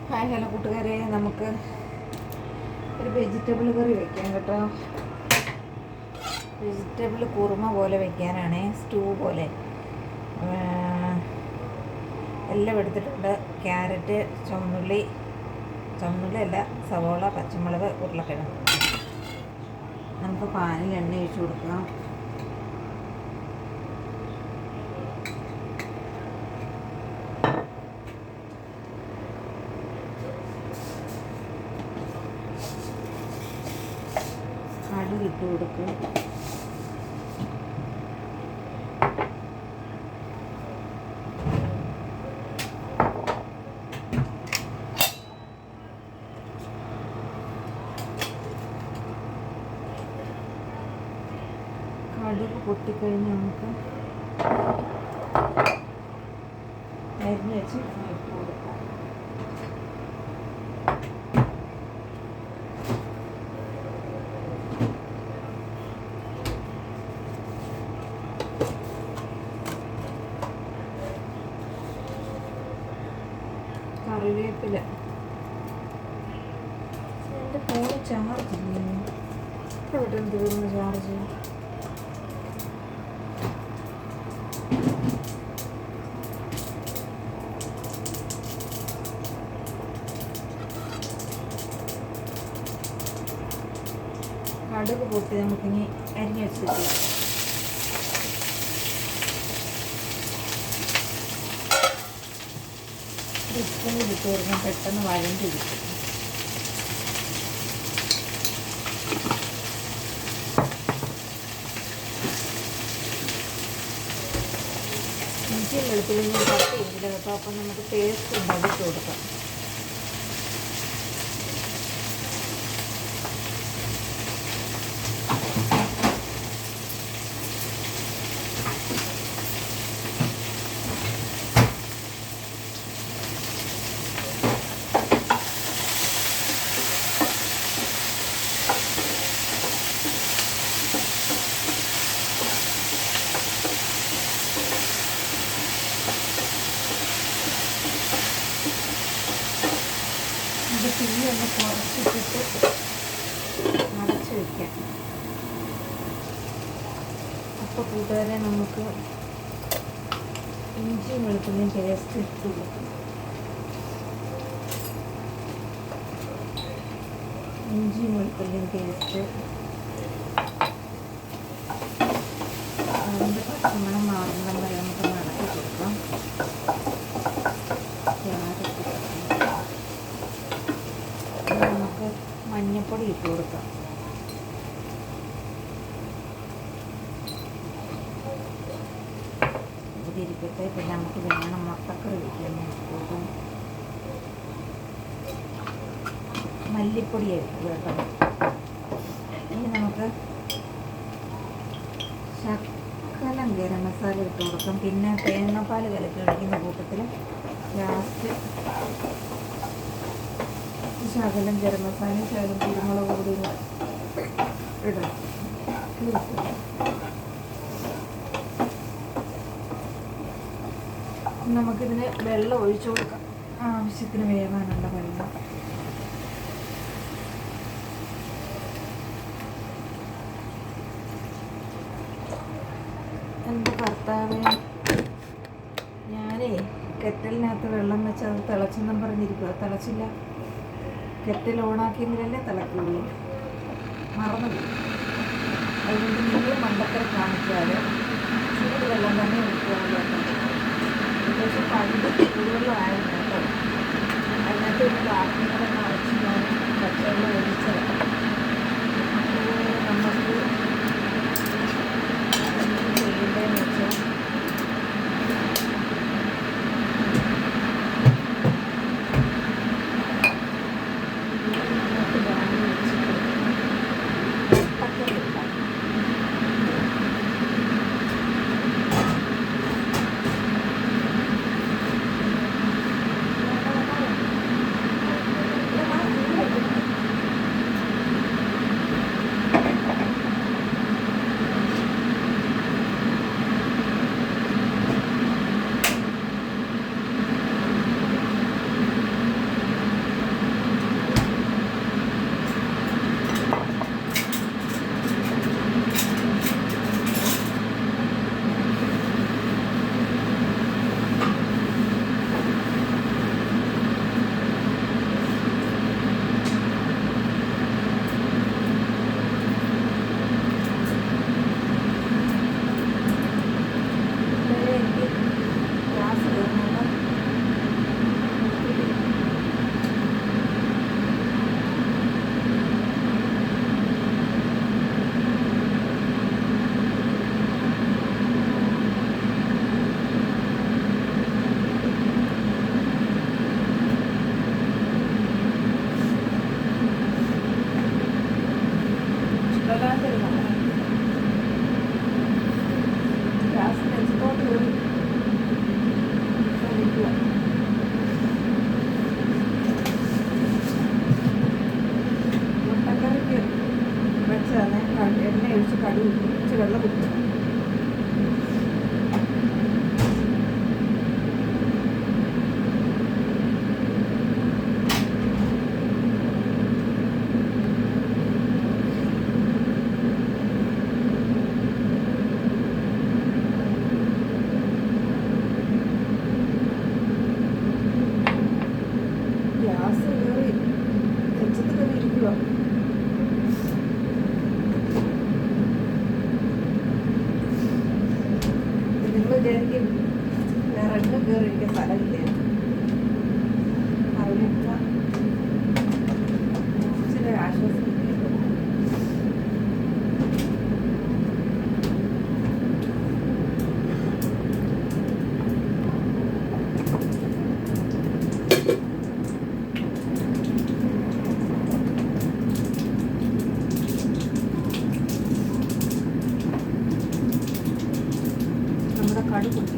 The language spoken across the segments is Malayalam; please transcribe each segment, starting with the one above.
ഹായ് ഹലോ കൂട്ടുകാരെ, നമുക്ക് ഒരു വെജിറ്റബിൾ കറി വയ്ക്കാം കേട്ടോ. വെജിറ്റബിൾ കുറുമ പോലെ വയ്ക്കാനാണ്, സ്റ്റൂ പോലെ. എല്ലാം എടുത്തിട്ടുണ്ട്. ക്യാരറ്റ്, ചുവന്നുള്ളി അല്ല, സവോള, പച്ചമുളക്, ഉരുളക്കിഴങ്ങ്. നമുക്ക് പാനിൽ എണ്ണ ഒഴിച്ച് കൊടുക്കാം. കടുക് ഇട്ട് കൊടുക്കും. കടുക് പൊട്ടിക്കഴിഞ്ഞ് നമുക്ക് അരിഞ്ഞ് വെച്ച് ഇട്ട് കൊടുക്കാം. കറിവേപ്പില. എൻ്റെ ഫോണ് ചാർജ് ചെയ്യുന്നു. എവിടെ തീർന്നു ചാർജ്? കടുക് പൊട്ടി നമുക്കിനി അരിഞ്ഞ് വെച്ചിട്ട് ഉപ്പിൽ ഇട്ട് കൊടുക്കാൻ പെട്ടെന്ന് വഴണ്ടി കിട്ടും. ഇഞ്ചി വെളുത്തുള്ളി കട്ട് ചെയ്തില്ല കേട്ടോ. അപ്പം നമുക്ക് പേസ്റ്റ് ഉണ്ടാക്കി കൊടുക്കാം. ഇത് തീ ഒന്ന് കുറച്ചിട്ടിട്ട് അടച്ച് വയ്ക്കാം. അപ്പോൾ കൂട്ടുകാരെ നമുക്ക് ഇഞ്ചിയും വെളുത്തുള്ളിയും പേസ്റ്റ് ഇട്ട് കൊടുക്കും. ഇഞ്ചിയും വെളുത്തുള്ളിയും പേസ്റ്റ് അതിൻ്റെ പച്ചമണം മാറുന്നിടം വരെ നമുക്ക് നടത്തി കൊടുക്കാം. നമുക്ക് മഞ്ഞൾപ്പൊടി ഇട്ട് കൊടുക്കാം. ഇവിടെ ഇരിക്കട്ടെ. പിന്നെ നമുക്ക് വേണം മുട്ടക്കറി വയ്ക്കാൻ കൊടുക്കാം. മല്ലിപ്പൊടി ഇട്ട് കേട്ടോ. ഇനി നമുക്ക് ശകലം ഗരം മസാല ഇട്ട് കൊടുക്കാം. പിന്നെ തേങ്ങാപ്പാൽ കലക്കി ഒഴിക്കുന്ന കൂട്ടത്തിൽ ലാസ്റ്റ് ശകലം ഗരം മസാലയും ശകലം കുരുമുളക് പൊടി ഇടാം. നമുക്കിതിന് വെള്ളം ഒഴിച്ചു കൊടുക്കാം. ആവശ്യത്തിന് വേവാനുള്ള വെള്ളം. എൻ്റെ ഭർത്താവ് ഞാനേ കെറ്റലിനകത്ത് വെള്ളം വെച്ച് അത് തിളച്ചെന്നും പറഞ്ഞിരിക്കുക. തിളച്ചില്ല. കെറ്റിൽ ഓണാക്കിയെങ്കിലല്ലേ തിളക്കുള്ളൂ. മറന്നുപോയി. അതുകൊണ്ട് നിങ്ങൾ മണ്ടക്കര കാണിക്കാതെ ചൂട് വെള്ളം തന്നെ ഒഴിക്കാമല്ലോ. പക്ഷെ പണ്ട് ചൂടുവെള്ളം ആയിരുന്നു കേട്ടോ. അതിനകത്ത് ഒരു ബാക്കിങ്ങളെ നിറച്ച് ഞാൻ പച്ചവെള്ളം ഒഴിച്ചത്. നമുക്ക് ചെയ്യേണ്ടതെന്ന് വെച്ചാൽ വെള്ളം കുടിച്ചു. ഗ്യാസ് കയറി നെഞ്ചത്ത് കയറി ഇരിക്കുക. നിങ്ങൾ വിചാരിക്കും വിറക് കയറിയിരിക്കാൻ സ്ഥലമില്ല. അതിനൊക്കെ ഇച്ചിരി ആശ്വാസം കിട്ടിയിട്ടുള്ളൂ. നമ്മുടെ കടു പൊട്ടി.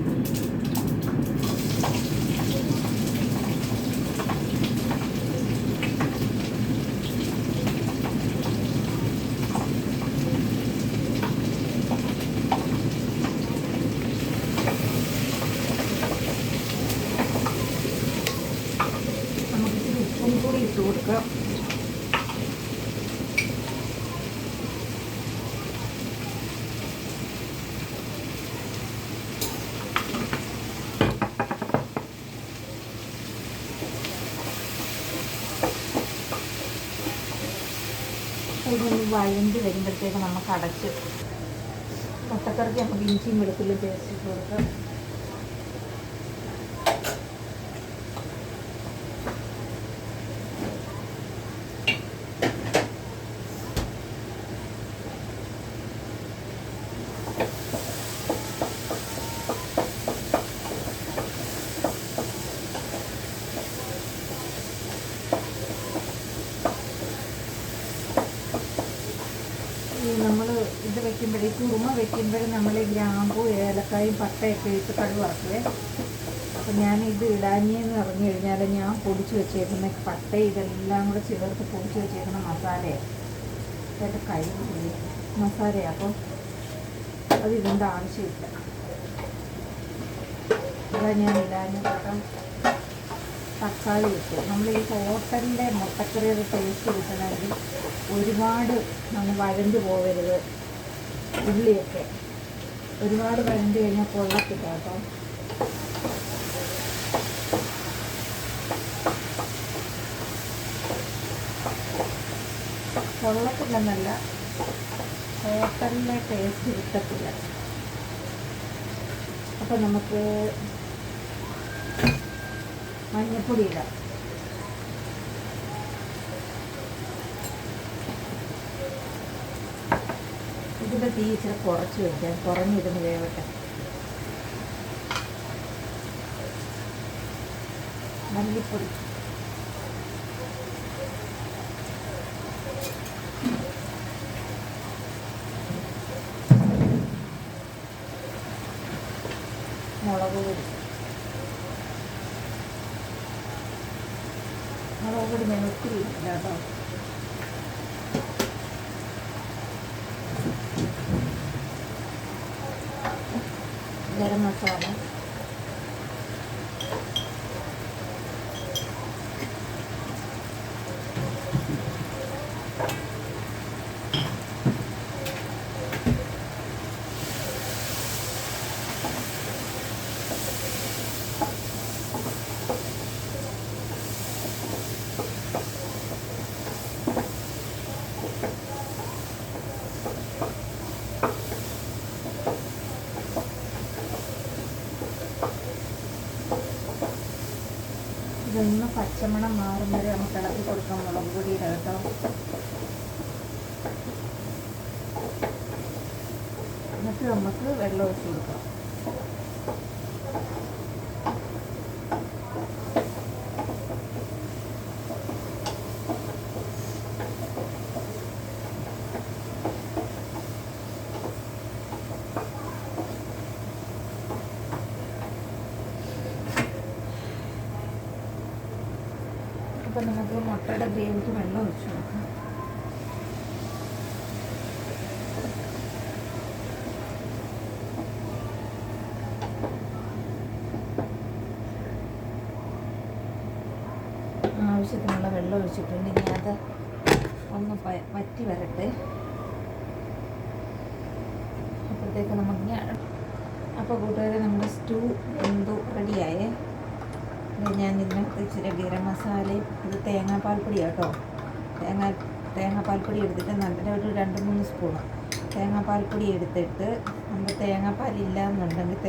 നമുക്കിച്ചിരി ഉപ്പും കൂടി ഇട്ട് കൊടുക്കാം. ഇതൊന്ന് വഴണ്ട് വരുമ്പോഴത്തേക്ക് നമുക്ക് അടച്ച് മുട്ടക്കറിക്ക് നമുക്ക് ഇഞ്ചിയും വെളുത്തുള്ളിയും പേസ്റ്റ് ഇട്ട് കൊടുക്കാം. നമ്മൾ ഇത് വെക്കുമ്പോഴേ കുറുമ വെക്കുമ്പോഴും നമ്മൾ ഗ്രാമ്പൂ ഏലക്കായും പട്ടയൊക്കെ ഇട്ട് കടുക് വറക്കുവേ. അപ്പം ഞാൻ ഇത് ഇടാഞ്ഞെന്ന് പറഞ്ഞു കഴിഞ്ഞാൽ ഞാൻ പൊടിച്ച് വെച്ചേക്കുന്ന പട്ട ഇതെല്ലാം കൂടെ ചേർത്ത് പൊടിച്ച് വെച്ചേക്കുന്ന മസാലയാണ്. അതായത് കഴിവ് മസാലയാണ്. അപ്പം അത് ഇതിൻ്റെ ആവശ്യമില്ല. അതാ ഞാൻ ഇടാഞ്ഞത്. അപ്പം തക്കാളി ഇട്ട് നമ്മൾ ഈ ഹോട്ടലിൻ്റെ മുട്ടക്കറിയുടെ ടേസ്റ്റ് കിട്ടണമെങ്കിൽ ഒരുപാട് നമ്മൾ വഴണ്ട് പോകരുത്. ഉള്ളിയൊക്കെ ഒരുപാട് വഴണ്ട് കഴിഞ്ഞാൽ കൊള്ളത്തില്ല കേട്ടോ. കൊള്ളത്തില്ലെന്നല്ല, ഹോട്ടലിലെ ടേസ്റ്റ് കിട്ടത്തില്ല. അപ്പം നമുക്ക് മഞ്ഞൾപ്പൊടി ഇടാം. ഇതിൻ്റെ തീ ഇച്ചിരി കുറച്ച് വയ്ക്കാം, കുറഞ്ഞിരുന്ന് വേവട്ടെ. മല്ലിപ്പൊടി, മുളക് പൊടി. മുളക് പൊടി ഞാൻ ഒത്തിരി ഇല്ല കേട്ടോ. ഗരം മസാല, ഇതൊന്ന് പച്ചമണം മാറും വരെ നമുക്ക് ഇളക്കി കൊടുക്കാം. മുളക് പൊടിയുടെ കേട്ടോ. എന്നിട്ട് നമുക്ക് വെള്ളം ഒഴിച്ച് കൊടുക്കാം. അപ്പം നമുക്ക് മുട്ടയുടെ ഗ്രേവിക്ക് വെള്ളം ഒഴിച്ച് കൊടുക്കാം. ആവശ്യത്തിനുള്ള വെള്ളം ഒഴിച്ചിട്ടുണ്ട്. ഇനി അത് ഒന്ന് വറ്റി വരട്ടെ. അപ്പോഴത്തേക്ക് നമുക്ക് അപ്പോൾ കൂട്ടുകാരെ നമ്മുടെ സ്റ്റൂ എന്തോ റെഡിയായേ. ഞാൻ ഇതിനകത്ത് ഇച്ചിരി ഗരം മസാലയും ഇത് തേങ്ങാപ്പാൽപ്പൊടി കേട്ടോ. തേങ്ങാപ്പാൽപ്പൊടി എടുത്തിട്ട് നല്ല ഒരു 2-3 സ്പൂണ് തേങ്ങാപ്പാൽപ്പൊടി എടുത്തിട്ട്, നമുക്ക് തേങ്ങാപ്പാലില്ല എന്നുണ്ടെങ്കിൽ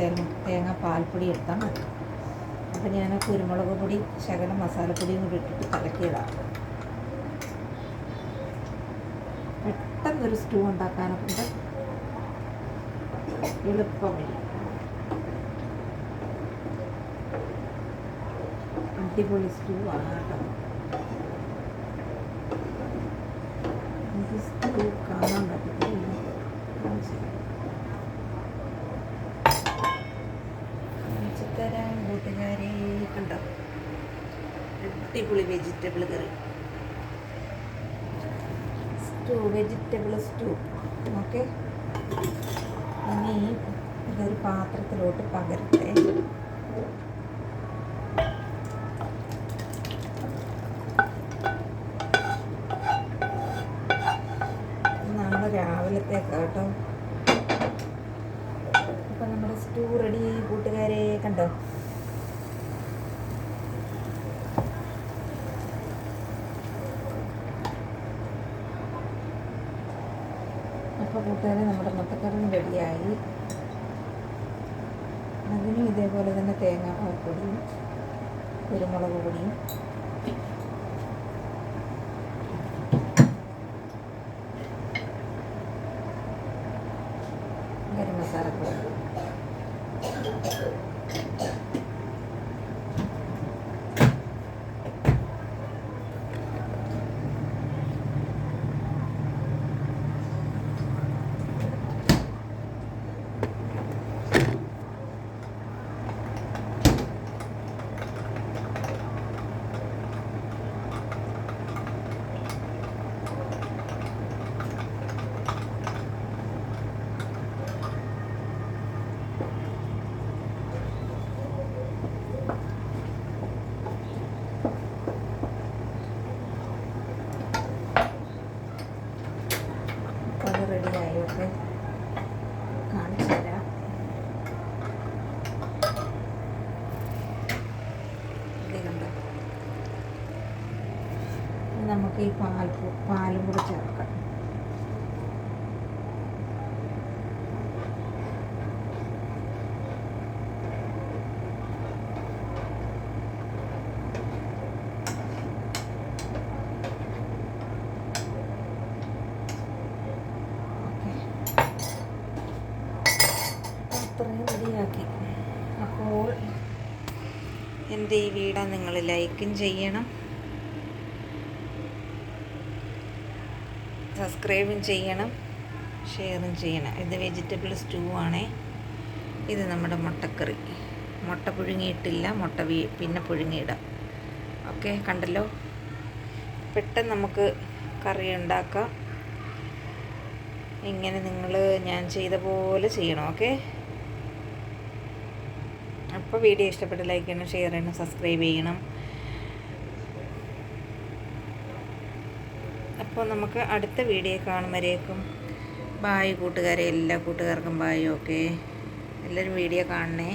തേങ്ങാപ്പാൽപ്പൊടി എടുത്താൽ മതി. അപ്പോൾ ഞാൻ കുരുമുളക് പൊടി ശകലം മസാലപ്പൊടിയും കൂടി ഇട്ടിട്ട് കലക്കിയതാണ്. പെട്ടെന്നൊരു സ്റ്റൂ ഉണ്ടാക്കാനൊക്കെ എളുപ്പം വഴി. അടിപൊളി സ്റ്റൂ ആണ് കേട്ടോ. എനിക്ക് സ്റ്റൂ കാണാൻ പറ്റത്തില്ല. തരാൻ കൂട്ടുകാരെ കണ്ടോ, അടിപൊളി വെജിറ്റബിൾ കറി സ്റ്റൂ, വെജിറ്റബിൾ സ്റ്റൂ. ഓക്കെ, ഇനി ഇതൊരു പാത്രത്തിലോട്ട് പകരട്ടെ. നാളെ രാവിലത്തേക്ക് കേട്ടോ. അപ്പം നമ്മുടെ സ്റ്റൂ റെഡി കൂട്ടുകാരെ കണ്ടോ. അപ്പോൾ കൂട്ടുകാരെ നമ്മുടെ മുട്ടക്കറിയും റെഡിയായി. അതിനും ഇതേപോലെ തന്നെ തേങ്ങാപ്പാൽപ്പൊടിയും കുരുമുളക് പൊടിയും ഗരം മസാലപ്പൊടി റെഡിയായൊക്കെ കാണിച്ചു തരാം. നമുക്ക് ഈ പാലും കൂടെ ചേർക്കാം. അത്രയും റെഡിയാക്കി. അപ്പോൾ എൻ്റെ ഈ വീഡിയോ നിങ്ങൾ ലൈക്കും ചെയ്യണം, സബ്സ്ക്രൈബും ചെയ്യണം, ഷെയറും ചെയ്യണം. ഇത് വെജിറ്റബിൾ സ്റ്റൂ ആണേ. ഇത് നമ്മുടെ മുട്ടക്കറി. മുട്ട പുഴുങ്ങിയിട്ടില്ല, പിന്നെ പുഴുങ്ങിയിടാം. ഓക്കെ, കണ്ടല്ലോ. പെട്ടെന്ന് നമുക്ക് കറി ഉണ്ടാക്കാം. ഇങ്ങനെ നിങ്ങൾ ഞാൻ ചെയ്ത പോലെ ചെയ്യണം. ഓക്കെ, അപ്പോൾ വീഡിയോ ഇഷ്ടപ്പെട്ട് ലൈക്ക് ചെയ്യണം, ഷെയർ ചെയ്യണം, സബ്സ്ക്രൈബ് ചെയ്യണം. അപ്പോൾ നമുക്ക് അടുത്ത വീഡിയോ കാണുമ്പോഴേക്കും ബായ് കൂട്ടുകാരെ, എല്ലാ കൂട്ടുകാർക്കും ബായ്. ഓക്കെ, എല്ലാവരും വീഡിയോ കാണണേ.